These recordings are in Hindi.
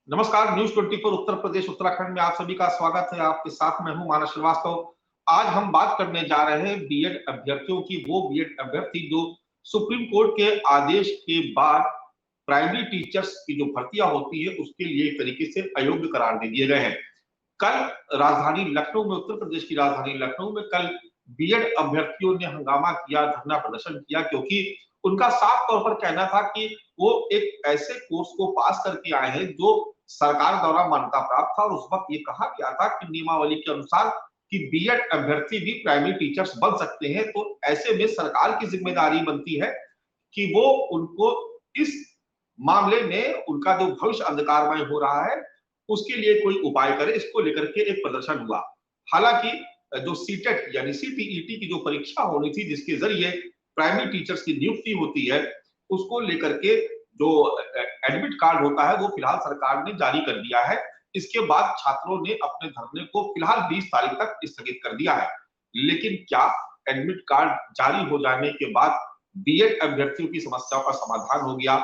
नमस्कार। न्यूज़ 24 उत्तर प्रदेश उत्तराखंड में आप सभी का स्वागत है। आपके साथ मैं हूं मानस श्रीवास्तव। आज हम बात करने जा रहे हैं बीएड अभ्यर्थियों की। वो बीएड अभ्यर्थी जो सुप्रीम कोर्ट के आदेश के बाद प्राइमरी टीचर्स की जो भर्तियां होती है उसके लिए एक तरीके से अयोग्य करार दे दिए गए हैं। कल राजधानी लखनऊ में, उत्तर प्रदेश की राजधानी लखनऊ में कल बीएड अभ्यर्थियों ने हंगामा किया, धरना प्रदर्शन किया, क्योंकि उनका साफ तौर पर कहना था कि वो एक ऐसे कोर्स को पास करके आए हैं जो सरकार द्वारा मान्यता प्राप्त था। और उस वक्त ये कहा गया था कि नियमावली के अनुसार कि बीएड अभ्यर्थी भी प्राइमरी टीचर्स बन सकते हैं। तो ऐसे में सरकार की जिम्मेदारी बनती है कि वो उनको इस मामले में उनका जो भविष्य अंधकारमय हो रहा है उसके लिए कोई उपाय करे। इसको लेकर के एक प्रदर्शन हुआ। हालांकि जो सीटेट यानी सीटीईटी की जो परीक्षा होनी थी जिसके जरिए प्राइमरी टीचर्स की नियुक्ति होती है, उसको लेकर के जो एडमिट कार्ड होता है वो फिलहाल सरकार ने जारी कर दिया है। इसके बाद छात्रों ने अपने धरने को फिलहाल 20 तारीख तक स्थगित कर दिया है। लेकिन क्या एडमिट कार्ड जारी हो जाने के बाद बीएड अभ्यर्थियों की समस्याओं का समाधान हो गया?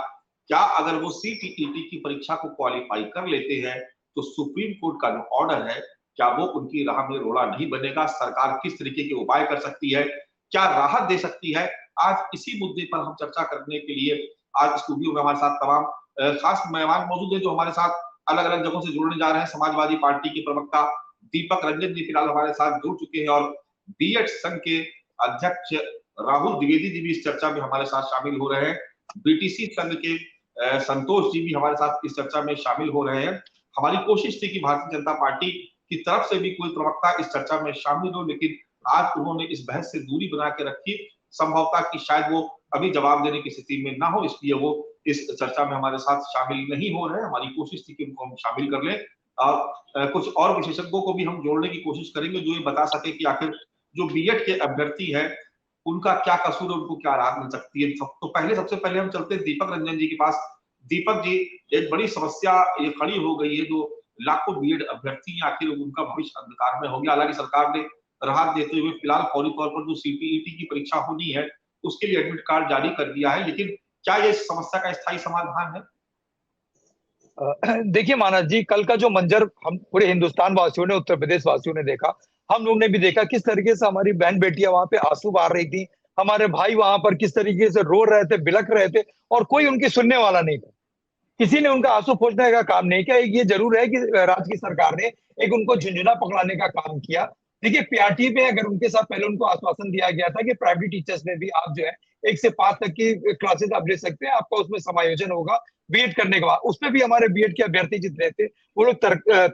क्या अगर वो सीटीईटी की परीक्षा को क्वालिफाई कर लेते हैं तो सुप्रीम कोर्ट का जो ऑर्डर है क्या वो उनकी राह में रोड़ा नहीं बनेगा? सरकार किस तरीके के उपाय कर सकती है, क्या राहत दे सकती है? आज इसी मुद्दे पर हम चर्चा करने के लिए आज स्टूडियो में हमारे साथ तमाम खास मेहमान मौजूद हैं जो हमारे साथ अलग अलग जगहों से जुड़ने जा रहे हैं। समाजवादी पार्टी के प्रवक्ता दीपक रंजन जी फिलहाल हमारे साथ जुड़ चुके हैं और बीएड संघ के अध्यक्ष राहुल द्विवेदी जी भी इस चर्चा में हमारे साथ शामिल हो रहे हैं। बीटीसी संघ के संतोष जी भी हमारे साथ इस चर्चा में शामिल हो रहे हैं। हमारी कोशिश थी कि भारतीय जनता पार्टी की तरफ से भी कोई प्रवक्ता इस चर्चा में शामिल हो, लेकिन आज उन्होंने इस बहस से दूरी बना के रखी। संभवतः कि शायद वो अभी जवाब देने की स्थिति में ना हो, इसलिए वो इस चर्चा में हमारे साथ शामिल नहीं हो रहे हैं। हमारी कोशिश थी कि उनको हम शामिल कर लें और कुछ और विशेषज्ञों को भी हम जोड़ने की कोशिश करेंगे जो ये बता सके कि आखिर जो बीएड के अभ्यर्थी है उनका क्या कसूर है, उनको क्या राहत मिल सकती है। तो पहले सबसे पहले हम चलते हैं दीपक रंजन जी के पास। दीपक जी, एक बड़ी समस्या ये खड़ी हो गई है जो लाखों बीएड अभ्यर्थी आखिर उनका भविष्य अंधकार में हो गया। हालांकि सरकार ने राहत देते हुए फिलहाल फौरी तौर पर जो सीटीईटी की परीक्षा होनी है उसके लिए एडमिट कार्ड जारी कर दिया है, लेकिन क्या ये समस्या का स्थायी समाधान है? देखिए मानस जी, कल का जो मंजर हम पूरे हिंदुस्तान वासियों ने, उत्तर प्रदेश वासियों ने देखा, हम लोग ने भी देखा किस तरीके से हमारी बहन बेटियां वहां पे आंसू बहा रही थी, हमारे भाई वहां पर किस तरीके से रो रहे थे, बिलख रहे थे और कोई उनकी सुनने वाला नहीं था। किसी ने उनका आंसू पोंछने का काम नहीं किया। एक ये जरूर है कि राज्य की सरकार ने एक उनको झुंझुना पकड़ाने का काम किया। देखिए पीआरटी में अगर उनके साथ पहले उनको आश्वासन दिया गया था कि प्राइमरी टीचर्स में भी आप जो है 1 से 5 तक की क्लासेस आप ले सकते हैं, आपका उसमें समायोजन होगा बीएड करने के बाद। उसमें भी हमारे बीएड के अभ्यर्थी जितने थे वो लोग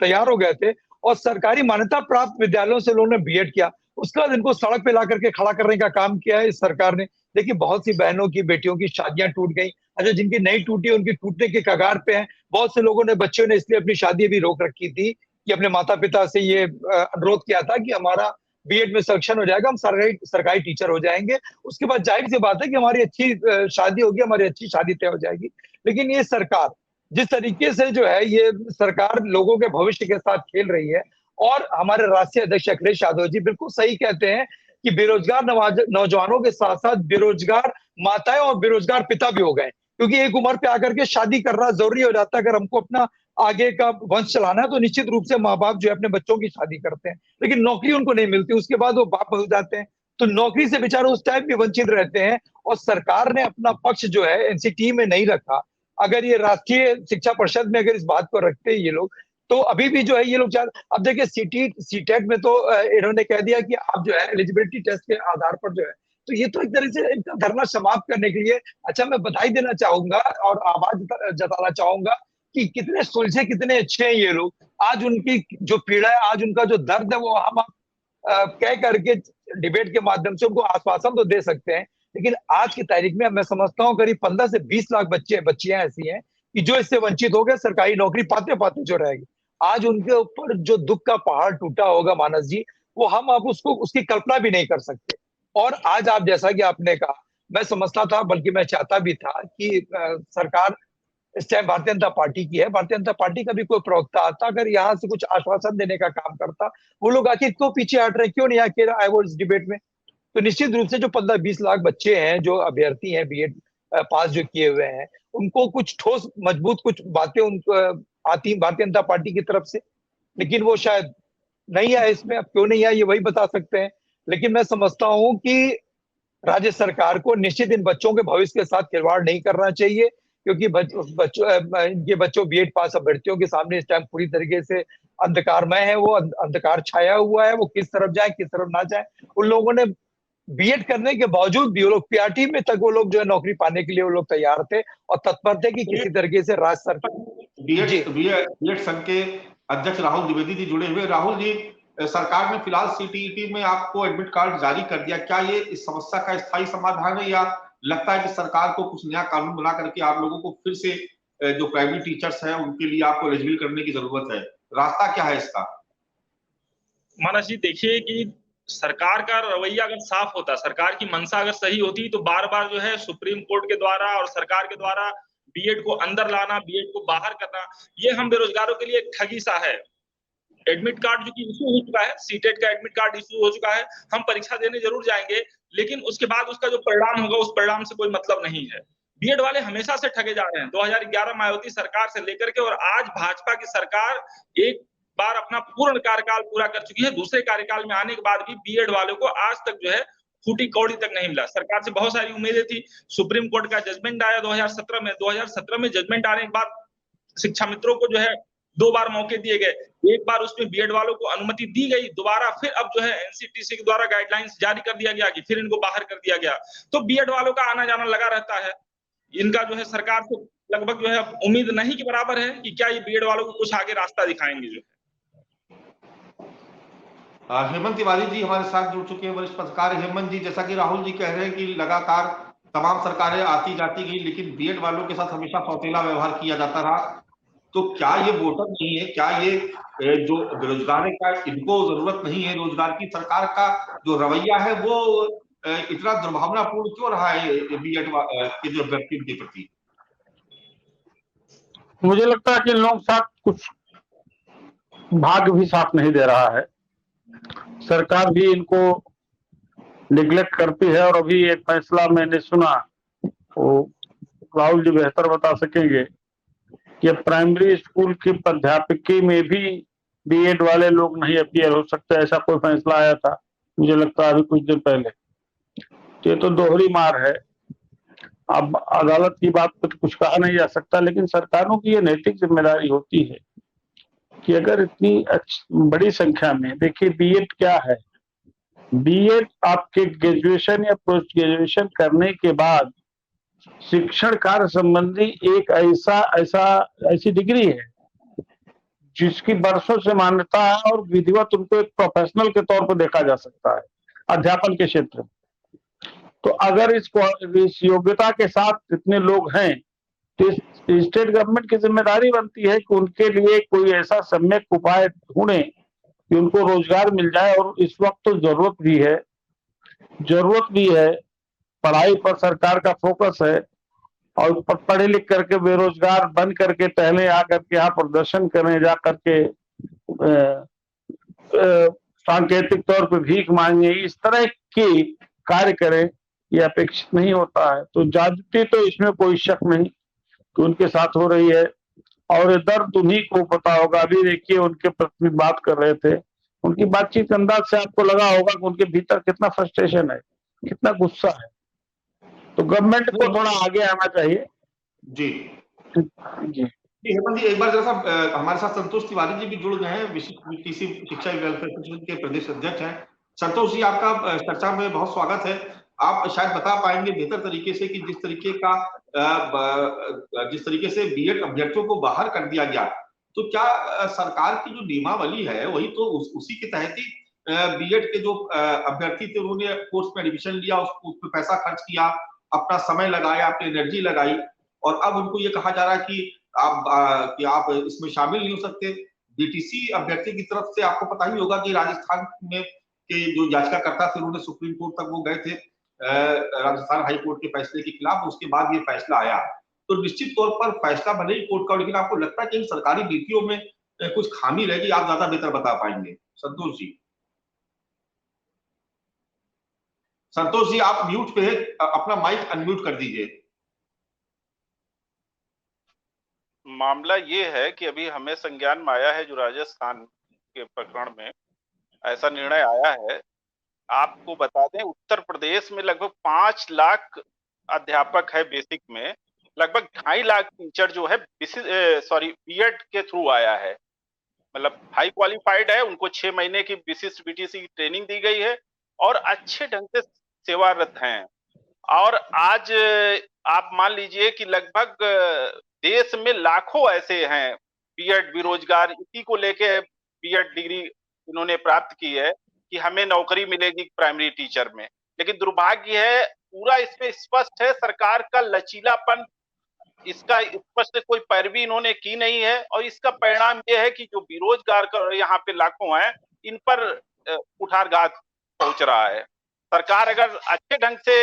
तैयार हो गए थे और सरकारी मान्यता प्राप्त विद्यालयों से लोगों ने बीएड किया। उसके बाद इनको सड़क पे ला करके खड़ा करने का काम किया है इस सरकार ने। देखिए बहुत सी बहनों की, बेटियों की शादियां टूट गई। अच्छा, जिनकी नहीं टूटी उनकी टूटने के कगार पे हैं। बहुत से लोगों ने, बच्चों ने इसलिए अपनी शादी भी रोक रखी थी कि अपने माता पिता से ये अनुरोध किया था कि हमारा बीएड में सिलेक्शन हो जाएगा, हम सरकारी टीचर हो जाएंगे, उसके बाद जाहिर सी बात है कि हमारी अच्छी शादी होगी, हमारी अच्छी शादी तय हो जाएगी। लेकिन ये सरकार जिस तरीके से जो है ये सरकार लोगों के भविष्य के साथ खेल रही है। और हमारे राष्ट्रीय अध्यक्ष अखिलेश यादव जी बिल्कुल सही कहते हैं कि बेरोजगार नौजवानों के साथ साथ बेरोजगार माताएं और बेरोजगार पिता भी हो गए, क्योंकि एक उम्र पे आकर के शादी करना जरूरी हो जाता है। अगर हमको अपना आगे का वंश चलाना है तो निश्चित रूप से माँ बाप जो है अपने बच्चों की शादी करते हैं, लेकिन नौकरी उनको नहीं मिलती, उसके बाद वो बाप बदल जाते हैं, तो नौकरी से बेचारे उस टाइम भी वंचित रहते हैं। और सरकार ने अपना पक्ष जो है एनसीटी में नहीं रखा। अगर ये राष्ट्रीय शिक्षा परिषद में अगर इस बात को रखते हैं ये लोग, तो अभी भी जो है ये लोग अब देखिए सीटेट में तो इन्होंने कह दिया कि आप जो है एलिजिबिलिटी टेस्ट के आधार पर जो है, तो ये तो एक तरह से इनका धरना समाप्त करने के लिए। अच्छा, मैं बधाई देना चाहूंगा और आवाज जताना चाहूंगा कि कितने सुलझे, कितने अच्छे हैं ये लोग। आज उनकी जो पीड़ा है, आज उनका जो दर्द है, वो हम कह करके डिबेट के माध्यम से उनको आश्वासन तो दे सकते हैं। लेकिन आज की तारीख में मैं समझता हूँ करीब 15 से 20 लाख बच्चियां ऐसी हैं कि जो इससे वंचित हो गए, सरकारी नौकरी पाते पाते जो रहेगी। आज उनके ऊपर जो दुख का पहाड़ टूटा होगा मानस जी, वो हम अब उसको उसकी कल्पना भी नहीं कर सकते। और आज आप जैसा कि आपने कहा, मैं समझता था, बल्कि मैं चाहता भी था कि सरकार इस टाइम भारतीय जनता पार्टी की है, भारतीय जनता पार्टी का भी कोई प्रवक्ता आता, अगर यहाँ से कुछ आश्वासन देने का काम करता। वो लोग आखिर क्यों पीछे हट रहे हैं, क्यों नहीं आके आए वो इस डिबेट में? तो निश्चित रूप से जो 15-20 लाख बच्चे हैं, जो अभ्यर्थी हैं बीएड पास जो किए हुए हैं, उनको कुछ ठोस मजबूत कुछ बातें उनको आती भारतीय जनता पार्टी की तरफ से, लेकिन वो शायद नहीं आए इसमें। अब क्यों नहीं आए ये वही बता सकते हैं। लेकिन मैं समझता हूं कि राज्य सरकार को निश्चित इन बच्चों के भविष्य के साथ खिलवाड़ नहीं करना चाहिए, क्योंकि इनके बच्चों बीएड पास अभ्यर्थियों के सामने इस टाइम पूरी तरीके से अंधकारमय है, वो अंधकार छाया हुआ है, वो किस तरफ जाए किस तरफ ना जाए। उन लोगों ने बीएड करने के बावजूद भी वो लोग पीआरटी में तक वो लोग जो है नौकरी पाने के लिए वो लोग तैयार थे और तत्पर थे कि किसी तरीके से राज्य सरकार। जी बीएड संघ के अध्यक्ष राहुल द्विवेदी जी जुड़े हुए। राहुल जी, सरकार ने फिलहाल सीटीईटी में आपको एडमिट कार्ड जारी कर दिया, क्या ये इस समस्या का स्थायी समाधान है, या लगता है कि सरकार को कुछ नया कानून बना करके आप लोगों को फिर से जो प्राइमरी टीचर्स हैं उनके लिए आपको एलिजिबल करने की जरूरत है? रास्ता क्या है इसका? मानस जी, देखिए कि सरकार का रवैया अगर साफ होता, सरकार की मंशा अगर सही होती, तो बार बार जो है सुप्रीम कोर्ट के द्वारा और सरकार के द्वारा बीएड को अंदर लाना, बीएड को बाहर करना, ये हम बेरोजगारों के लिए एक ठगी सा है। एडमिट कार्ड जो कि इशू हो चुका है, सीटेट का एडमिट कार्ड इशू हो चुका है, हम परीक्षा देने जरूर जाएंगे, लेकिन उसके बाद उसका जो परिणाम होगा उस परिणाम से कोई मतलब नहीं है। बीएड वाले हमेशा से ठगे जा रहे हैं, 2011 मायावती सरकार से लेकर के, और आज भाजपा की सरकार एक बार अपना पूर्ण कार्यकाल पूरा कर चुकी है। दूसरे कार्यकाल में आने के बाद भी बीएड वालों को आज तक जो है फूटी कौड़ी तक नहीं मिला। सरकार से बहुत सारी उम्मीदें थी, सुप्रीम कोर्ट का जजमेंट आया 2017 में जजमेंट आने के बाद शिक्षा मित्रों को जो है 2 बार मौके दिए गए, एक बार उसमें बीएड वालों को अनुमति दी गई, दोबारा फिर अब जो है एनसीटीसी के द्वारा गाइडलाइंस जारी कर दिया गया कि फिर इनको बाहर कर दिया गया। तो बीएड वालों का आना जाना लगा रहता है। इनका जो है सरकार से लगभग जो है उम्मीद नहीं के बराबर है कि क्या ये बीएड वालों को कुछ आगे रास्ता दिखाएंगे। जो हेमंत तिवारी जी हमारे साथ जुड़ चुके हैं, वरिष्ठ पत्रकार। हेमंत जी, जैसा कि राहुल जी कह रहे हैं कि लगातार तमाम सरकारें आती जाती गई, लेकिन बीएड वालों के साथ हमेशा सौतेला व्यवहार किया जाता रहा, तो क्या ये वोटर नहीं है? क्या ये जो बेरोजगार है, क्या इनको जरूरत नहीं है रोजगार की? सरकार का जो रवैया है वो इतना दुर्भावनापूर्ण क्यों रहा है बीएड के जो अभ्यर्थियों के प्रति? मुझे लगता है कि इन लोगों के साथ कुछ भाग्य भी साथ नहीं दे रहा है। सरकार भी इनको निग्लेक्ट करती है। और अभी एक फैसला मैंने सुना, वो राहुल जी बेहतर बता सकेंगे, कि प्राइमरी स्कूल की प्राध्यापकी में भी बीएड वाले लोग नहीं अपीयर हो सकते, ऐसा कोई फैसला आया था, मुझे लगता है अभी कुछ दिन पहले। तो ये तो दोहरी मार है। अब अदालत की बात पर तो कुछ कहा नहीं जा सकता, लेकिन सरकारों की ये नैतिक जिम्मेदारी होती है कि अगर इतनी बड़ी संख्या में, देखिए बीएड क्या है, बीएड आपके ग्रेजुएशन या पोस्ट ग्रेजुएशन करने के बाद शिक्षण कार्य संबंधी एक ऐसी डिग्री है जिसकी वर्षों से मान्यता है और विधिवत उनको एक प्रोफेशनल के तौर पर देखा जा सकता है अध्यापन के क्षेत्र में। तो अगर इस योग्यता के साथ इतने लोग हैं, तो स्टेट गवर्नमेंट की जिम्मेदारी बनती है कि उनके लिए कोई ऐसा सम्यक उपाय ढूंढे कि उनको रोजगार मिल जाए। और इस वक्त तो जरूरत भी है, पढ़ाई पर सरकार का फोकस है, और पढ़े लिख करके बेरोजगार बन करके टहले आकर के यहाँ प्रदर्शन करें, जा करके सांकेतिक तौर पर भीख मांगे, इस तरह की कार्य करें, ये अपेक्षित नहीं होता है। तो जागृति तो इसमें कोई शक नहीं कि उनके साथ हो रही है, और ये दर्द उन्हीं को पता होगा। अभी देखिए उनके प्रति बात कर रहे थे, उनकी बातचीत के अंदाज से आपको लगा होगा कि उनके भीतर कितना फ्रस्ट्रेशन है, कितना गुस्सा है। तो गवर्नमेंट को थोड़ा आगे आना चाहिए। जी जी हेमंत जी, एक बार जरा सा हमारे साथ संतोष तिवारी जी भी जुड़ गए हैं, टीसी शिक्षा वेलफेयर परिषद के प्रदेश अध्यक्ष हैं। संतोष जी, आपका चर्चा में बहुत स्वागत है। आप शायद बता पाएंगे बेहतर तरीके से कि जिस तरीके से बीएड अभ्यर्थियों को बाहर कर दिया गया, तो क्या सरकार की जो नियमावली है वही तो उसी के तहत ही बीएड के जो अभ्यर्थी थे उन्होंने कोर्स में एडमिशन लिया, उस पर पैसा खर्च किया, अपना समय लगाया, अपनी एनर्जी लगाई, और अब उनको ये कहा जा रहा है कि आप इसमें शामिल नहीं हो सकते। बीटीसी अभ्यर्थी की तरफ से आपको पता ही होगा कि राजस्थान में के जो याचिकाकर्ता थे उन्होंने सुप्रीम कोर्ट तक वो गए थे राजस्थान हाई कोर्ट के फैसले के खिलाफ, उसके बाद ये फैसला आया। तो निश्चित तौर पर फैसला भले ही कोर्ट का, लेकिन आपको लगता है कि इन सरकारी नीतियों में कुछ खामी रहेगी? आप ज्यादा बेहतर बता पाएंगे संतोष जी। संतोष जी, आप म्यूट पे है, अपना माइक अनम्यूट कर दीजिए। मामला ये है कि अभी हमें संज्ञान में आया है जो राजस्थान के प्रकरण में ऐसा निर्णय आया है। आपको बता दें उत्तर प्रदेश में लगभग 5 लाख अध्यापक है बेसिक में, लगभग 2.5 लाख टीचर जो है बीएड के थ्रू आया है, मतलब हाई क्वालिफाइड है, उनको 6 महीने की विशिष्ट बीटीसी की ट्रेनिंग दी गई है और अच्छे ढंग से सेवारत हैं। और आज आप मान लीजिए कि लगभग देश में लाखों ऐसे हैं बीएड बेरोजगार, इसी को लेके बीएड डिग्री इन्होंने प्राप्त की है कि हमें नौकरी मिलेगी प्राइमरी टीचर में। लेकिन दुर्भाग्य है, पूरा इसमें स्पष्ट है सरकार का लचीलापन, इसका स्पष्ट कोई पैरवी इन्होंने की नहीं है और इसका परिणाम यह है कि जो बेरोजगार यहाँ पे लाखों हैं, इन पर कुठारघात पहुंच रहा है। सरकार अगर अच्छे ढंग से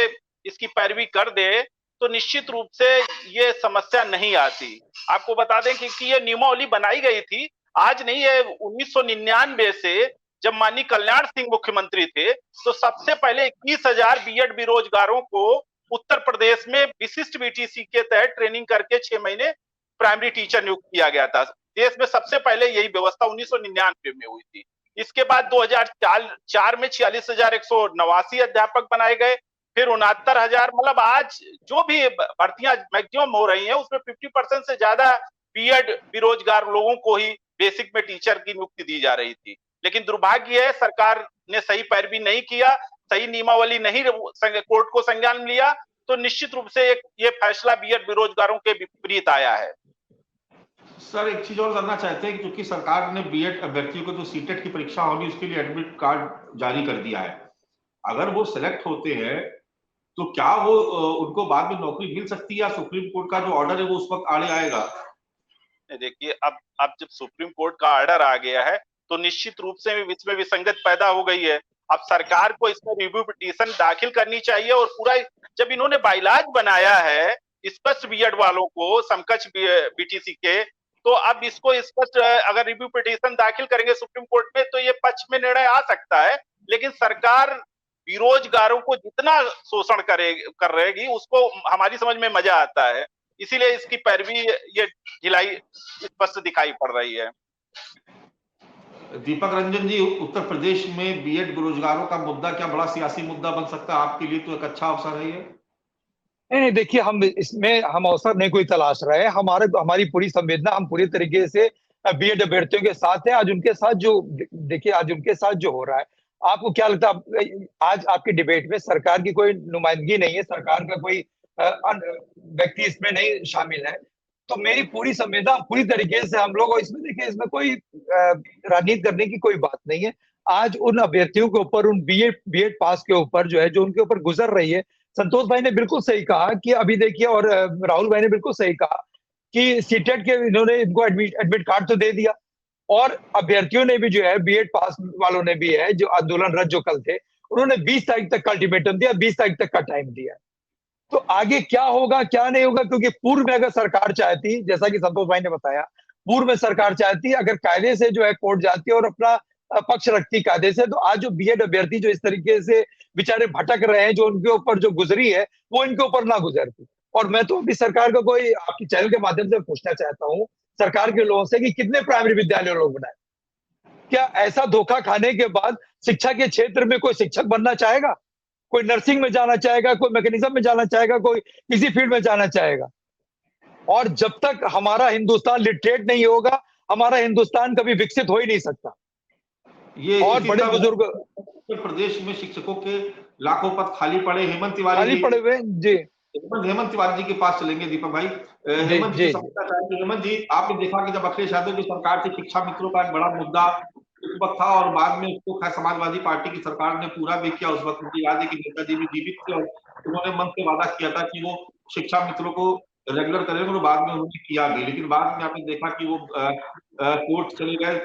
इसकी पैरवी कर दे तो निश्चित रूप से ये समस्या नहीं आती। आपको बता दें कि ये नियमावली बनाई गई थी, आज नहीं है, 1999 से जब माननीय कल्याण सिंह मुख्यमंत्री थे तो सबसे पहले 21,000 बीएड बेरोजगारों को उत्तर प्रदेश में विशिष्ट बीटीसी के तहत ट्रेनिंग करके 6 महीने प्राइमरी टीचर नियुक्त किया गया था। देश में सबसे पहले यही व्यवस्था 1999 में हुई थी। इसके बाद 2004 में 46,189 अध्यापक बनाए गए, फिर 69,000, मतलब आज जो भी भर्तियां मैक्सिमम हो रही हैं उसमें 50% से ज्यादा बीएड बेरोजगार लोगों को ही बेसिक में टीचर की नियुक्ति दी जा रही थी। लेकिन दुर्भाग्य है सरकार ने सही पैरवी नहीं किया, सही नियमावली नहीं कोर्ट को संज्ञान में लिया, तो निश्चित रूप से ये फैसला बीएड बेरोजगारों के विपरीत आया है। सर एक चीज और जानना चाहते हैं कि क्योंकि सरकार ने बीएड अभ्यर्थियों को जो सीटेट की परीक्षा होगी उसके लिए एडमिट कार्ड जारी कर दिया है, अगर वो सिलेक्ट होते हैं तो क्या वो उनको बाद में नौकरी मिल सकती है या सुप्रीम कोर्ट का जो ऑर्डर है वो उस वक्त आड़े आएगा? देखिए अब जब सुप्रीम कोर्ट का ऑर्डर आ गया है तो निश्चित रूप से इसमें विसंगत पैदा हो गई है। अब सरकार को इसमें रिव्यू पिटीशन दाखिल करनी चाहिए और पूरा जब इन्होंने बाइलाज बनाया है स्पष्ट बीएड वालों को समकक्ष बीटीसी के, तो अब इसको स्पष्ट अगर रिव्यू पिटीशन दाखिल करेंगे सुप्रीम कोर्ट में तो ये पक्ष में निर्णय आ सकता है। लेकिन सरकार बेरोजगारों को जितना शोषण कर रहेगी उसको हमारी समझ में मजा आता है, इसीलिए इसकी पैरवी ये ढिलाई स्पष्ट दिखाई पड़ रही है। दीपक रंजन जी, उत्तर प्रदेश में बीएड बेरोजगारों का मुद्दा क्या बड़ा सियासी मुद्दा बन सकता है? आपके लिए तो एक अच्छा अवसर है ये। नहीं, देखिए हम इसमें हम अवसर नहीं कोई तलाश रहे हैं, हमारी पूरी संवेदना हम पूरी तरीके से बीएड अभ्यर्थियों के साथ है। आज उनके साथ जो हो रहा है, आपको क्या लगता है आज आपकी डिबेट में सरकार की कोई नुमाइंदगी नहीं है, सरकार का कोई व्यक्ति इसमें नहीं शामिल है, तो मेरी पूरी संवेदना पूरी तरीके से हम लोग इसमें देखिए, इसमें कोई राजनीति करने की कोई बात नहीं है। आज उन अभ्यर्थियों के ऊपर, उन बीएड पास के ऊपर जो है, जो उनके ऊपर गुजर रही है, संतोष भाई ने बिल्कुल सही कहा कि अभी देखिए, और राहुल भाई ने बिल्कुल सही कहा कि सीटेट के इन्होंने इनको एडमिट कार्ड तो दे दिया, और अभ्यर्थियों ने भी जो है, बीएड पास वालों ने भी है, जो आंदोलनरत जो कल थे, उन्होंने 20 तारीख तक का अल्टीमेटम दिया, 20 तारीख तक का टाइम दिया। तो आगे क्या होगा क्या नहीं होगा, क्योंकि पूर्व में अगर सरकार चाहती, जैसा कि संतोष भाई ने बताया, पूर्व में सरकार चाहती अगर कायदे से जो है कोर्ट जाती और अपना पक्ष रखती कायदे से, तो आज जो बीएड अभ्यर्थी जो इस तरीके से बेचारे भटक रहे हैं, जो उनके ऊपर जो गुजरी है वो इनके ऊपर ना गुजरती। और मैं तो अभी सरकार को कोई आपकी चैनल के माध्यम से पूछना चाहता हूँ सरकार के लोगों से कि कितने प्राइमरी विद्यालय लोग बनाए? क्या ऐसा धोखा खाने के बाद शिक्षा के क्षेत्र में कोई शिक्षक बनना चाहेगा? कोई नर्सिंग में जाना चाहेगा, कोई मैकेनिज्म में जाना चाहेगा, कोई किसी फील्ड में जाना चाहेगा? और जब तक हमारा हिंदुस्तान लिटरेट नहीं होगा, हमारा हिंदुस्तान कभी विकसित हो ही नहीं सकता। ये और बड़े बुजुर्ग उत्तर प्रदेश में शिक्षकों के लाखों पद खाली पड़े, हेमंत तिवारी जी, हेमंत तिवारी जी के पास चलेंगे दीपक भाई। हेमंत जी, हेमंत जी, आपने देखा कि जब अखिलेश यादव की सरकार थी, शिक्षा मित्रों का एक बड़ा मुद्दा उस वक्त था, और बाद में उसको समाजवादी पार्टी की सरकार ने पूरा भी किया। उस वक्त मुझे याद है कि नेताजी भी जीवित थे और उन्होंने मन से वादा किया था कि वो शिक्षा मित्रों को रेगुलर करेंगे, और बाद में उन्होंने किया भी। लेकिन बाद में आपने देखा कि वो कोर्ट चले गए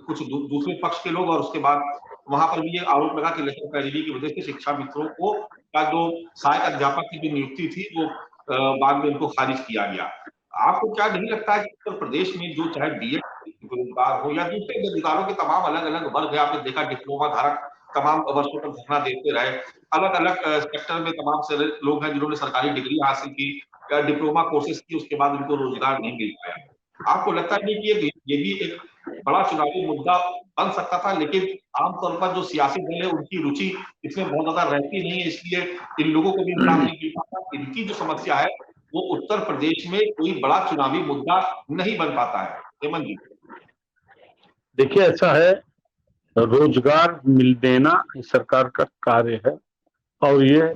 कुछ दूसरे पक्ष के लोग, और उसके बाद वहां पर भी ये आरोप लगा कि लेटर पैरवी की वजह से शिक्षा मित्रों को का जो सहायक अध्यापक की जो नियुक्ति थी वो बाद में उनको खारिज किया गया। आपको क्या नहीं लगता है कि उत्तर प्रदेश में जो चाहे बीएड बेरोजगार हो या दूसरे बेरोजगारों के तमाम अलग अलग वर्ग है, आपने देखा डिप्लोमा धारक तमाम वर्षों तक धरना देते रहे, अलग अलग सेक्टर में तमाम से लोग हैं जिन्होंने सरकारी डिग्री हासिल की, डिप्लोमा कोर्सेज की, उसके बाद उनको रोजगार नहीं मिल पाया। आपको लगता है कि ये भी एक बड़ा चुनावी मुद्दा बन सकता था, लेकिन आमतौर पर जो सियासी दल है उनकी रुचि इसमें बहुत ज्यादा रहती नहीं है, इसलिए इन लोगों को भी इनाम नहीं मिल पाता। इनकी जो समस्या है वो उत्तर प्रदेश में कोई बड़ा चुनावी मुद्दा नहीं बन पाता है। हेमंत जी, देखिए ऐसा है, रोजगार मिल देना सरकार का कार्य है और ये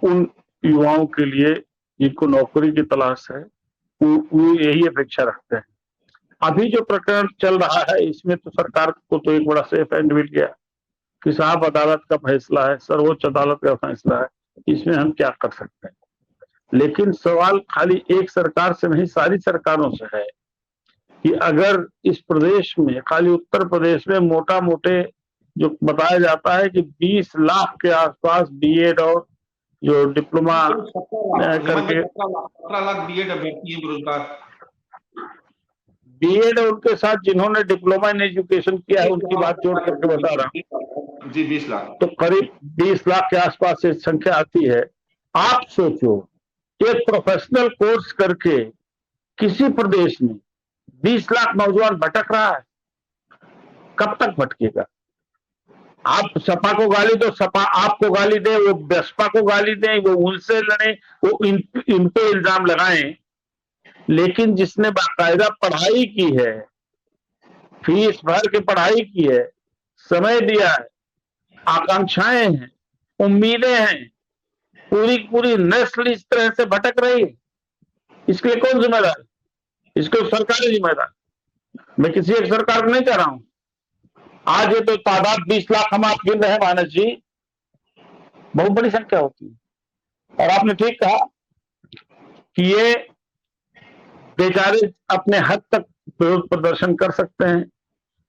उन युवाओं के लिए जिनको नौकरी की तलाश है वो यही अपेक्षा रखते हैं। अभी जो प्रकरण चल रहा है इसमें तो सरकार को तो एक बड़ा सेफ एंड मिल गया कि साहब अदालत का फैसला है, सर्वोच्च अदालत का फैसला है, इसमें हम क्या कर सकते हैं। लेकिन सवाल खाली एक सरकार से नहीं, सारी सरकारों से है कि अगर इस प्रदेश में, खाली उत्तर प्रदेश में मोटा मोटे जो बताया जाता है कि 20 लाख के आसपास बीएड और जो डिप्लोमा करके 17 लाख बीएड अभ्यर्थी है बेरोजगार। बीएड और उनके साथ जिन्होंने डिप्लोमा इन एजुकेशन किया है उनकी बात जोड़ करके बता रहा हूं जी, 20 लाख, तो करीब 20 लाख के आसपास से संख्या आती है। आप सोचो, एक प्रोफेशनल कोर्स करके किसी प्रदेश में 20 लाख नौजवान भटक रहा है, कब तक भटकेगा? आप सपा को गाली दो, सपा आपको गाली दे, वो बसपा को गाली दे, वो उनसे लड़े, वो इन पे इल्जाम लगाएं, लेकिन जिसने बाकायदा पढ़ाई की है, फीस भर के पढ़ाई की है, समय दिया है, आकांक्षाएं हैं, उम्मीदें हैं, पूरी पूरी नस्ल इस तरह से भटक रही है, इसके लिए कौन जिम्मेदार? इसको सरकार ही जिम्मेदार। मैं किसी एक सरकार को नहीं कह रहा हूं। आज ये तो तादाद 20 लाख हम आप गिन रहे हैं मानस जी, बहुत बड़ी संख्या होती है। और आपने ठीक कहा कि ये बेचारे अपने हद तक विरोध प्रदर्शन कर सकते हैं,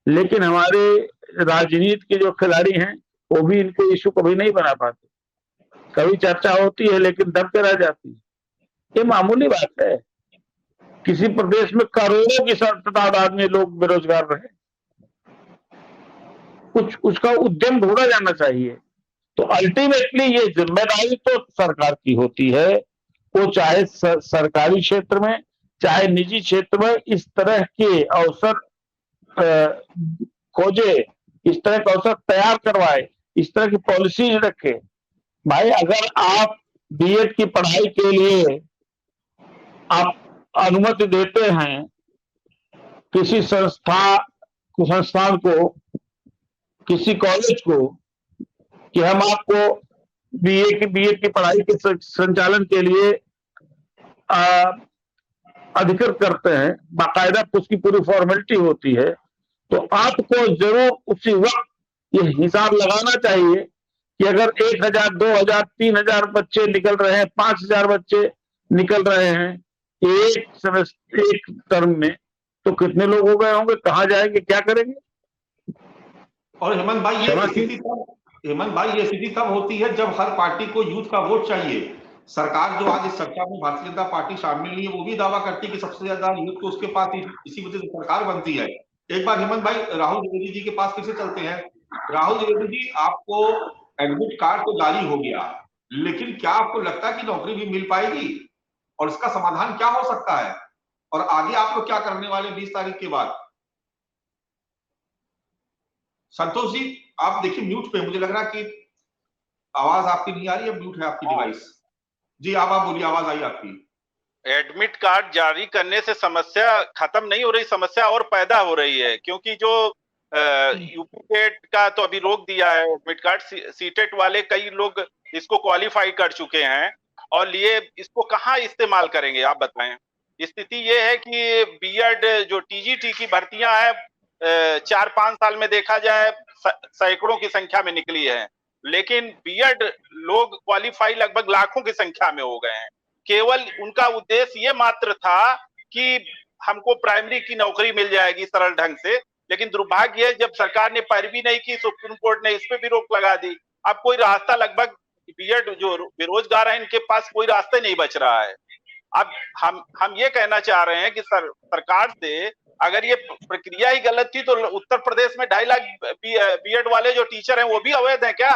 लेकिन हमारे राजनीति के जो खिलाड़ी हैं वो भी इनको इशू कभी नहीं बना पाते। कभी चर्चा होती है लेकिन दबके रह जाती है। ये मामूली बात है, किसी प्रदेश में करोड़ों की तादाद में लोग बेरोजगार रहे, कुछ उसका उद्यम ढूंढा जाना चाहिए। तो अल्टीमेटली ये जिम्मेदारी तो सरकार की होती है, वो चाहे सरकारी क्षेत्र में चाहे निजी क्षेत्र में इस तरह के अवसर खोजे, इस तरह के अवसर तैयार करवाए, इस तरह की पॉलिसीज रखे। भाई अगर आप बीएड की पढ़ाई के लिए आप अनुमति देते हैं किसी संस्थान को, किसी कॉलेज को कि हम आपको बीएड की पढ़ाई के संचालन के लिए अधिकृत करते हैं, बाकायदा उसकी पूरी फॉर्मेलिटी होती है, तो आपको जरूर उसी वक्त ये हिसाब लगाना चाहिए कि अगर 1000, 2000, 3000 बच्चे निकल रहे हैं, 5000 बच्चे निकल रहे हैं एक टर्म में, तो कितने लोग हो गए होंगे, कहाँ जाएंगे, क्या करेंगे? और हेमंत भाई ये स्थिति तब होती है जब हर पार्टी को यूथ का वोट चाहिए। सरकार जो आज इस चर्चा में भारतीय जनता पार्टी शामिल नहीं है, वो भी दावा करती है कि सबसे ज्यादा यूथ तो उसके पास, इसी वजह से सरकार बनती है। एक बार हेमंत भाई राहुल द्विवेदी जी के पास फिर से चलते हैं। राहुल द्विवेदी जी, आपको एडमिट कार्ड तो जारी हो गया, लेकिन क्या आपको लगता है कि नौकरी भी मिल पाएगी और इसका समाधान क्या हो सकता है, और आगे आप लोग क्या करने वाले 20 तारीख के बाद? संतोष जी आप देखिए म्यूट पे, मुझे लग रहा है कि आवाज आपकी नहीं आ रही है, म्यूट है आपकी डिवाइस। जी आप बोलिए, आवाज आई आपकी। एडमिट कार्ड जारी करने से समस्या खत्म नहीं हो रही, समस्या और पैदा हो रही है, क्योंकि जो यूपी टेट का तो अभी रोक दिया है एडमिट कार्ड, सीटेट वाले कई लोग इसको क्वालिफाई कर चुके हैं और लिए इसको कहाँ इस्तेमाल करेंगे आप बताएं। स्थिति ये है कि बीएड जो टीजीटी की भर्तियां हैं 4-5 साल में देखा जाए सैकड़ों की संख्या में निकली है, लेकिन बीएड लोग क्वालिफाई लगभग लाखों की संख्या में हो गए हैं। केवल उनका उद्देश्य ये मात्र था कि हमको प्राइमरी की नौकरी मिल जाएगी सरल ढंग से, लेकिन दुर्भाग्य है जब सरकार ने पैरवी नहीं की, सुप्रीम कोर्ट ने इस पे भी रोक लगा दी। अब कोई रास्ता, लगभग बीएड जो बेरोजगार है इनके पास कोई रास्ता नहीं बच रहा है। अब हम ये कहना चाह रहे हैं कि सरकार से अगर ये प्रक्रिया ही गलत थी तो उत्तर प्रदेश में 2.5 लाख बीएड वाले जो टीचर हैं वो भी अवैध हैं क्या?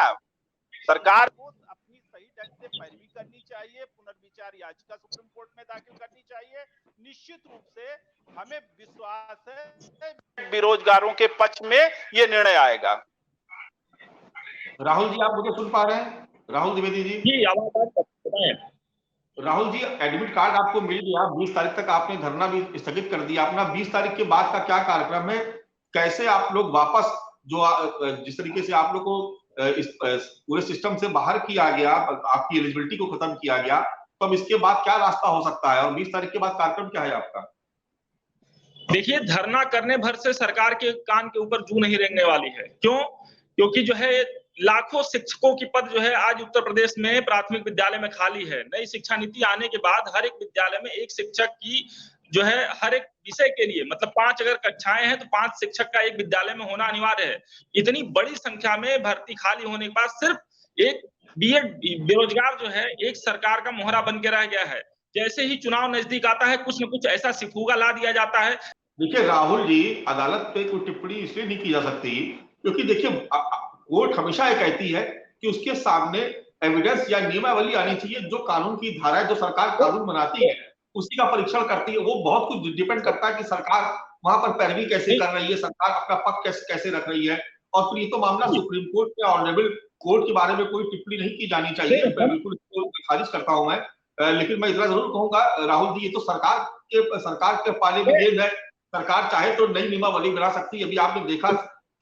सरकार को अपनी सही ढंग से पैरवी करनी चाहिए, पुनर्विचार याचिका सुप्रीम कोर्ट में दाखिल करनी चाहिए। निश्चित रूप से हमें विश्वास है बेरोजगारों के पक्ष में ये निर्णय आएगा। राहुल जी, आप मुझे सुन पा रहे हैं? राहुल द्विवेदी जी, राहुल जी, एडमिट कार्ड आपको मिल गया, 20 तारीख तक आपने धरना भी स्थगित कर दिया अपना। 20 तारीख के बाद का क्या कार्यक्रम है? कैसे आप लोग वापस जिस तरीके से आप लोग को इस पूरे सिस्टम से बाहर किया गया, आपकी एलिजिबिलिटी को खत्म किया गया, तो अब इसके बाद क्या रास्ता हो सकता है और 20 तारीख के बाद कार्यक्रम क्या है आपका? देखिए, धरना करने भर से सरकार के कान के ऊपर जू नहीं रेंगने वाली है। क्यों? क्योंकि जो है लाखों शिक्षकों की पद जो है आज उत्तर प्रदेश में प्राथमिक विद्यालय में खाली है। नई शिक्षा नीति आने के बाद हर एक विद्यालय में एक शिक्षक की जो है हर एक विषय के लिए, मतलब 5 अगर कक्षाएं हैं तो 5 शिक्षक का एक विद्यालय में होना अनिवार्य है। इतनी बड़ी संख्या में भर्ती खाली होने के बाद सिर्फ एक बीएड बेरोजगार जो है एक सरकार का मोहरा बन के रह गया है। जैसे ही चुनाव नजदीक आता है, कुछ न कुछ ऐसा सिफूगा ला दिया जाता है। देखिए राहुल जी, अदालत पे कोई टिप्पणी इसलिए नहीं की जा सकती क्योंकि देखिए कोर्ट हमेशा ये कहती है कि उसके सामने एविडेंस या नियमावली आनी चाहिए। जो कानून की धारा है, जो सरकार कानून बनाती है, उसी का परीक्षण करती है। वो बहुत कुछ डिपेंड करता है कि सरकार वहां पर पैरवी कैसे कर रही है, सरकार अपना पक्ष कैसे रख रही है। और फिर ये तो मामला सुप्रीम कोर्ट के ऑनरेबल कोर्ट के बारे में कोई टिप्पणी नहीं की जानी चाहिए, बिल्कुल खारिज करता हूं मैं। लेकिन मैं इतना जरूर कहूंगा राहुल जी, ये तो सरकार के पाले में गेंद है। सरकार चाहे तो नई नियमावली बना सकती है। अभी आपने देखा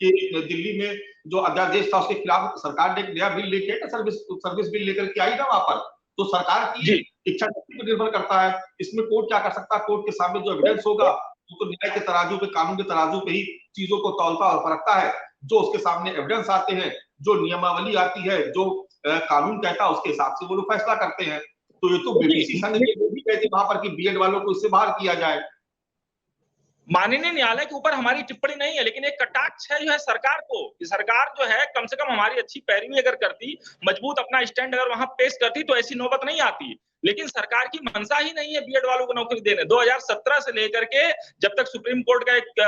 कि दिल्ली में जो अध्यादेश था उसके खिलाफ सरकार ने एक नया बिल लेके सर्विस बिल लेकर के आई ना वहां पर। तो सरकार की इच्छा शक्ति पर निर्भर करता है। इसमें कोर्ट क्या कर सकता है? कोर्ट के सामने जो एविडेंस होगा वो तो न्याय के तराजू पे, कानून के तराजू पे ही चीजों को तौलता और परखता है। जो उसके सामने एविडेंस आते हैं, जो नियमावली आती है, जो कानून कहता है, उसके हिसाब से वो लोग फैसला करते हैं। तो ये तो बीटीसी संघ ने भी कहती वहां पर कि बीएड वालों को इससे बाहर किया जाए। माननीय न्यायालय के ऊपर हमारी टिप्पणी नहीं है, लेकिन एक कटाक्ष है जो है सरकार को। सरकार जो है कम से कम हमारी अच्छी पैरवी अगर करती, मजबूत अपना स्टैंड अगर वहां पेश करती तो ऐसी नौबत नहीं आती। लेकिन सरकार की मंशा ही नहीं है बीएड वालों को नौकरी देने। 2017 से लेकर के जब तक सुप्रीम कोर्ट का एक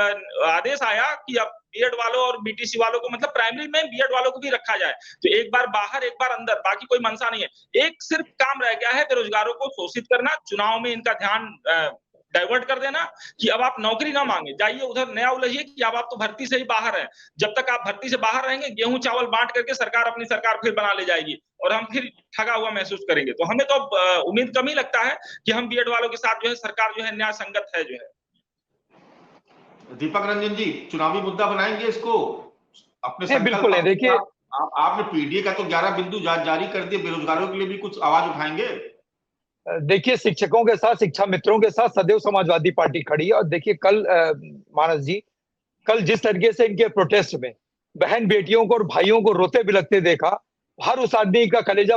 आदेश आया कि अब बीएड वालों और बीटीसी वालों को, मतलब प्राइमरी में बीएड वालों को भी रखा जाए, तो एक बार बाहर एक बार अंदर, बाकी कोई मंशा नहीं है। एक सिर्फ काम रह गया है बेरोजगारों को शोषित करना, चुनाव में इनका ध्यान डाइवर्ट कर देना कि अब आप नौकरी ना मांगे, जाइए उधर नया उलझिए कि अब आप तो भर्ती से ही बाहर हैं। जब तक आप भर्ती से बाहर रहेंगे, गेहूं चावल बांट करके सरकार अपनी सरकार फिर बना ले जाएगी और हम फिर ठगा हुआ महसूस करेंगे। तो हमें तो उम्मीद कम ही लगता है कि हम बीएड वालों के साथ जो है सरकार जो है न्याय संगत है जो है। दीपक रंजन जी, चुनावी मुद्दा बनाएंगे इसको अपने? बिल्कुल है। देखिए आपने पीडीए का तो 11 बिंदु जारी कर दिए, बेरोजगारों के लिए भी कुछ आवाज उठाएंगे? देखिए, शिक्षकों के साथ, शिक्षा मित्रों के साथ सदैव समाजवादी पार्टी खड़ी है। और देखिए कल मानस जी, कल जिस तरीके से इनके प्रोटेस्ट में बहन बेटियों को और भाइयों को रोते बिलखते देखा, हर उस आदमी का कलेजा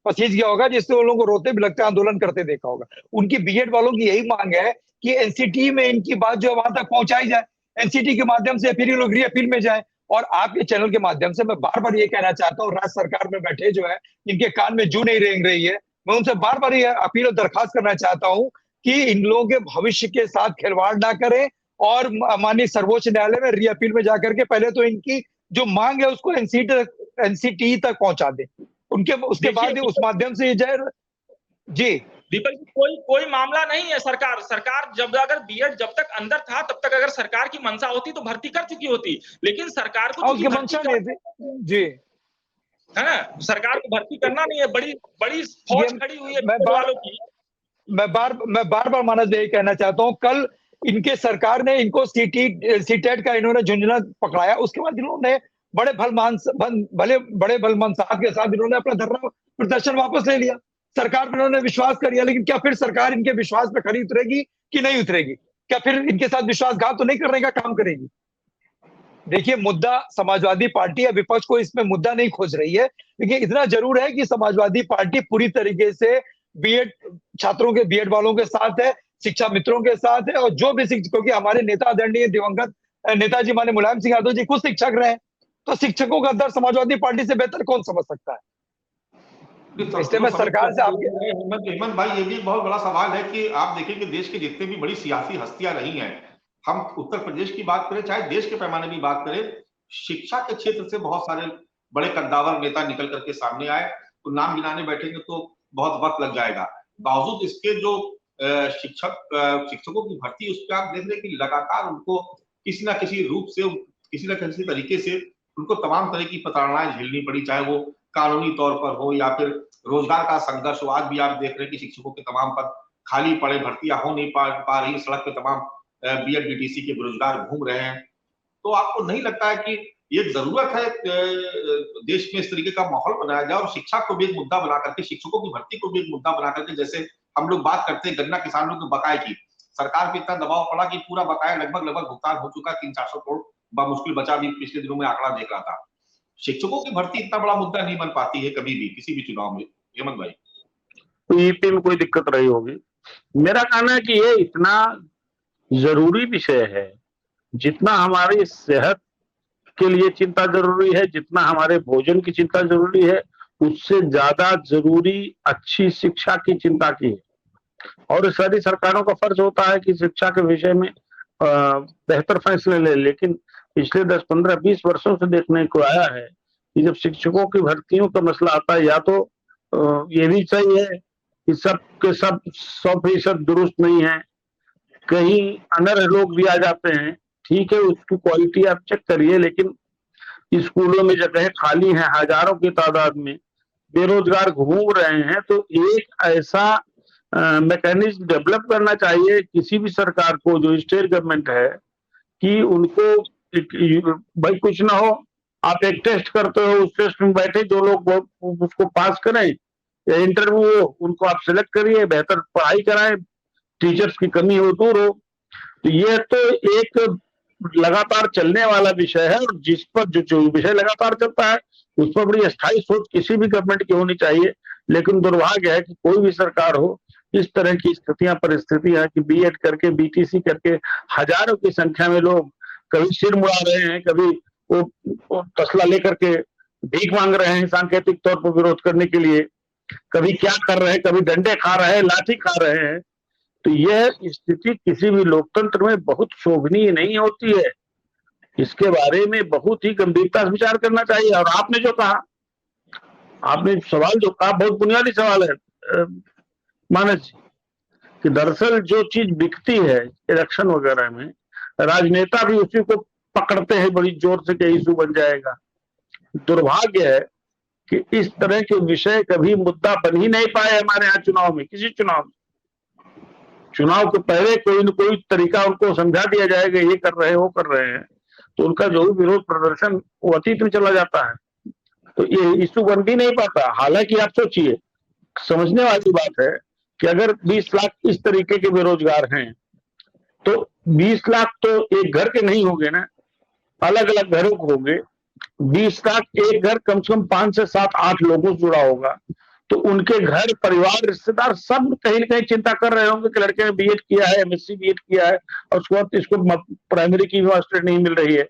पसीज गया होगा जिससे उन लोगों को रोते बिलखते आंदोलन करते देखा होगा। उनकी बीएड वालों की यही मांग है कि एनसीटी में इनकी बात जो वहां तक पहुंचाई जाए, एनसीटी के माध्यम से फिर ये लोग रीअपील में जाए। और आपके चैनल के माध्यम से मैं बार बार ये कहना चाहता हूँ, राज्य सरकार में बैठे जो है इनके कान में जू नहीं रेंग रही है, मैं उनसे बार बार ये अपील और दरखास्त करना चाहता हूं कि इन लोगों के भविष्य के साथ खिलवाड़ ना करें और माननीय सर्वोच्च न्यायालय में रीअपील में जाकर के पहले तो इनकी जो मांग है उसको एनसीटी तक पहुंचा दें। उसके बाद उस माध्यम से ये जाए। जी दीपक जी, कोई मामला नहीं है। सरकार जब अगर बीएड जब तक अंदर था तब तक अगर सरकार की मंशा होती तो भर्ती कर चुकी होती, लेकिन सरकार को उसकी मंशा नहीं थी। जी है ना, सरकार को भर्ती करना नहीं है। बड़ी फौज खड़ी हुई है वालों की। मैं बार बार मानस यही कहना चाहता हूं, कल इनके सरकार ने इनको सीटेट का इन्होंने झुंझुना पकड़ाया, उसके बाद इन्होंने बड़े भलमानसाहत के साथ इन्होंने अपना धरना प्रदर्शन वापस ले लिया। सरकार पर इन्होंने विश्वास कर लिया, लेकिन क्या फिर सरकार इनके विश्वास पे खरी उतरेगी कि नहीं उतरेगी? क्या फिर इनके साथ विश्वासघात तो नहीं करने का काम करेगी? देखिए, मुद्दा समाजवादी पार्टी या विपक्ष को इसमें मुद्दा नहीं खोज रही है, लेकिन इतना जरूर है कि समाजवादी पार्टी पूरी तरीके से बीएड छात्रों के, बीएड वालों के साथ है, शिक्षा मित्रों के साथ है। और जो भी क्योंकि हमारे नेता आदरणीय दिवंगत नेताजी माननीय मुलायम सिंह यादव जी खुद शिक्षक रहे, तो शिक्षकों का दर्द समाजवादी पार्टी से बेहतर कौन समझ सकता है? इसलिए मैं सरकार से हेमंत भाई, ये भी एक बहुत बड़ा सवाल है कि आप देखें कि देश के जितने भी बड़ी सियासी हस्तियां रही हैं, हम उत्तर प्रदेश की बात करें चाहे देश के पैमाने की बात करें, शिक्षा के क्षेत्र से बहुत सारे बड़े कद्दावर नेता निकल करके सामने आए। तो नाम गिनाने बैठेंगे तो बहुत वक्त लग जाएगा। बावजूद इसके जो शिक्षकों की भर्ती, उस पर आप देख रहे हैं कि लगातार उनको किसी ना किसी रूप से, किसी न किसी तरीके से उनको तमाम तरह की प्रताड़नाएं झेलनी पड़ी, चाहे वो कानूनी तौर पर हो या फिर रोजगार का संघर्ष हो। आज भी आप देख रहे हैं कि शिक्षकों के तमाम पद खाली पड़े, भर्तियां हो नहीं पा रही, सड़क पे तमाम बीएड बीटीसी के बेरोजगार घूम रहे हैं। तो आपको नहीं लगता है कि ये जरूरत है देश में इस तरीके का माहौल बनाया जाए और शिक्षा को भी एक मुद्दा बना करके, शिक्षकों की भर्ती को भी एक मुद्दा बना करके, जैसे हम लोग बात करते हैं गन्ना किसानों के बकाये की, सरकार पे इतना दबाव पड़ा कि पूरा बकाया लगभग भुगतान हो चुका, 300-400 करोड़ बामुश्किल बचा, भी पिछले दिनों में आंकड़ा देख रहा था। शिक्षकों की भर्ती इतना बड़ा मुद्दा नहीं बन पाती है कभी भी किसी भी चुनाव में। हेमंत भाई, ईपी में कोई दिक्कत रही होगी। मेरा कहना है कि ये इतना जरूरी विषय है, जितना हमारी सेहत के लिए चिंता जरूरी है, जितना हमारे भोजन की चिंता जरूरी है, उससे ज्यादा जरूरी अच्छी शिक्षा की चिंता की है। और सारी सरकारों का फर्ज होता है कि शिक्षा के विषय में बेहतर फैसले ले, लेकिन पिछले 10, 15, 20 वर्षों से देखने को आया है कि जब शिक्षकों की भर्तियों का मसला आता है, या तो ये भी सही है कि सब के सब 100% दुरुस्त नहीं है, कहीं अनर्ह लोग भी आ जाते हैं, ठीक है, उसकी क्वालिटी आप चेक करिए, लेकिन स्कूलों में जगह खाली है, हजारों की तादाद में बेरोजगार घूम रहे हैं। तो एक ऐसा मैकेनिज्म डेवलप करना चाहिए किसी भी सरकार को, जो स्टेट गवर्नमेंट है, कि उनको भाई कुछ ना हो, आप एक टेस्ट करते हो, उस टेस्ट में बैठे जो लोग उसको पास करें, या इंटरव्यू हो, उनको आप सिलेक्ट करिए, बेहतर पढ़ाई कराएं, टीचर्स की कमी हो दूर हो। तो ये तो एक लगातार चलने वाला विषय है, और जिस पर जो विषय लगातार चलता है उस पर बड़ी अस्थायी सोच किसी भी गवर्नमेंट की होनी चाहिए। लेकिन दुर्भाग्य है कि कोई भी सरकार हो, इस तरह की स्थितियां, परिस्थितियां कि बीएड करके, बीटीसी करके हजारों की संख्या में लोग कभी सिर मुड़ा रहे हैं, कभी वो तसला लेकर के भीख मांग रहे हैं सांकेतिक तौर पर विरोध करने के लिए, कभी क्या कर रहे हैं, कभी डंडे खा रहे हैं, लाठी खा रहे हैं। तो यह स्थिति किसी भी लोकतंत्र में बहुत शोभनीय नहीं होती है। इसके बारे में बहुत ही गंभीरता से विचार करना चाहिए। और आपने जो कहा, आपने सवाल जो कहा, बहुत बुनियादी सवाल है मानस जी, कि दरअसल जो चीज बिकती है इलेक्शन वगैरह में, राजनेता भी उसी को पकड़ते हैं बड़ी जोर से कि इशू बन जाएगा। दुर्भाग्य है कि इस तरह के विषय कभी मुद्दा बन ही नहीं पाए हमारे यहाँ चुनाव में, किसी चुनाव के पहले कोई न कोई तरीका उनको समझा दिया जाएगा, ये कर रहे हैं, वो कर रहे हैं, तो उनका जो भी विरोध प्रदर्शन वो अतीत में चला जाता है, तो ये इशू बन भी नहीं पाता। हालांकि आप सोचिए, समझने वाली बात है कि अगर 20 लाख इस तरीके के बेरोजगार हैं, तो 20 लाख तो एक घर के नहीं होंगे ना, अलग अलग घरों के होंगे। 20 लाख एक घर कम से कम 5 से 7, 8 लोगों से जुड़ा होगा, तो उनके घर, परिवार, रिश्तेदार सब कहीं न कहीं चिंता कर रहे होंगे कि लड़के ने बीएड किया है, एमएससी बीएड किया है, और उसके बाद इसको प्राइमरी की मास्टर नहीं मिल रही है।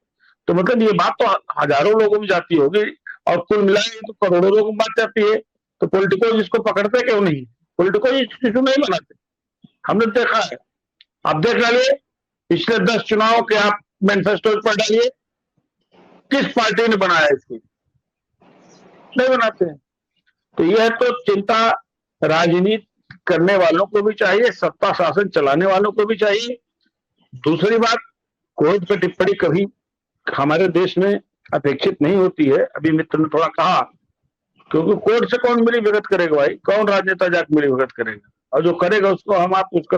तो मतलब ये बात तो हजारों लोगों में जाती होगी, और कुल मिलाए तो करोड़ों लोगों में बात जाती है। तो पॉलिटिको इसको पकड़ते क्यों नहीं? पॉलिटिको इशू नहीं बनाते, हमने देखा है। आप देख डालिए पिछले 10 चुनाव के, आप मैनिफेस्टो पर डालिए, किस पार्टी ने बनाया इसको? नहीं बनाते हैं। तो यह तो चिंता राजनीति करने वालों को भी चाहिए, सत्ता शासन चलाने वालों को भी चाहिए। दूसरी बात, कोर्ट पर टिप्पणी कभी हमारे देश में अपेक्षित नहीं होती है। अभी मित्र ने थोड़ा कहा, क्योंकि कोर्ट से कौन मिली भगत करेगा भाई, कौन राजनेता जाकर मिली भगत करेगा, और जो करेगा उसको हम आप उसका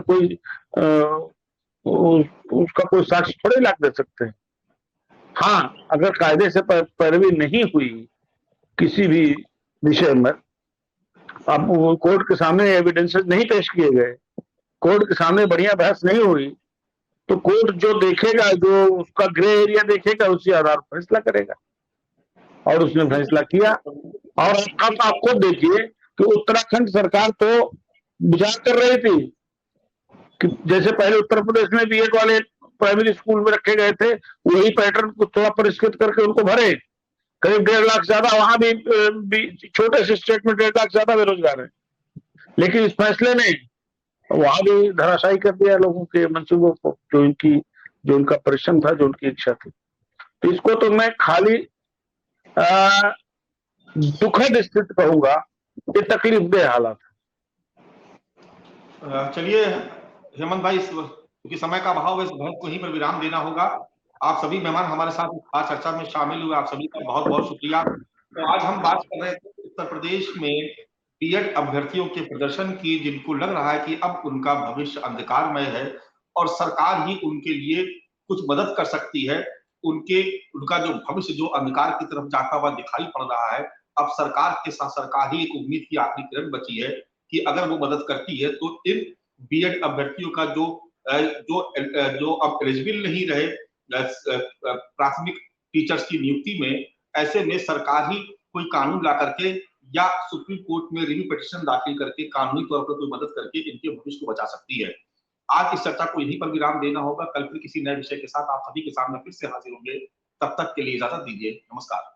कोई साक्ष्य थोड़े ला दे सकते हैं। हाँ, अगर कायदे से पैरवी नहीं हुई किसी भी विषय में, अब कोर्ट के सामने एविडेंसेस नहीं पेश किए गए, कोर्ट के सामने बढ़िया बहस नहीं हुई, तो कोर्ट जो देखेगा, जो उसका ग्रे एरिया देखेगा, उसी आधार पर फैसला करेगा। और उसने फैसला किया। और अब आप खुद देखिए कि उत्तराखंड सरकार तो विचार कर रही थी कि जैसे पहले उत्तर प्रदेश में बीएड वाले प्राइमरी स्कूल में रखे गए थे, वही पैटर्न को थोड़ा परिष्कृत करके उनको भरे। करीब 1.5 लाख ज्यादा, वहां भी छोटे से स्टेट में 1.5 लाख ज्यादा बेरोजगार है। लेकिन इस फैसले ने वहां भी धराशायी कर दिया लोगों के मंसूबों को, जो उनका परिश्रम था, जो उनकी इच्छा थी। तो इसको तो मैं खाली दुखद स्थिति कहूंगा, ये तकलीफदेह हालात है। चलिए हेमंत भाई, क्योंकि समय का अभाव है, इस बहस को यहीं पर विराम देना होगा। आप सभी मेहमान हमारे साथ इस खास चर्चा में शामिल हुए, आप सभी का बहुत बहुत शुक्रिया। तो आज हम बात कर रहे थे उत्तर प्रदेश में बीएड अभ्यर्थियों के प्रदर्शन की, जिनको लग रहा है कि अब उनका भविष्य अंधकारमय है और सरकार ही उनके लिए कुछ मदद कर सकती है। उनका जो भविष्य जो अंधकार की तरफ जाता हुआ दिखाई पड़ रहा है, अब सरकार के साथ सरकार ही एक उम्मीद की आखिरी किरण बची है कि अगर वो मदद करती है तो इन बीएड अभ्यर्थियों का जो अब एलिजिबल नहीं रहे प्राथमिक टीचर्स की नियुक्ति में, ऐसे में सरकार ही कोई कानून ला करके या सुप्रीम कोर्ट में रिव्यू पिटीशन दाखिल करके कानूनी तौर पर कोई मदद करके इनके भविष्य को बचा सकती है। आज इस चर्चा को यहीं पर विराम देना होगा। कल फिर किसी नए विषय के साथ आप सभी के सामने फिर से हाजिर होंगे। तब तक के लिए इजाजत दीजिए। नमस्कार।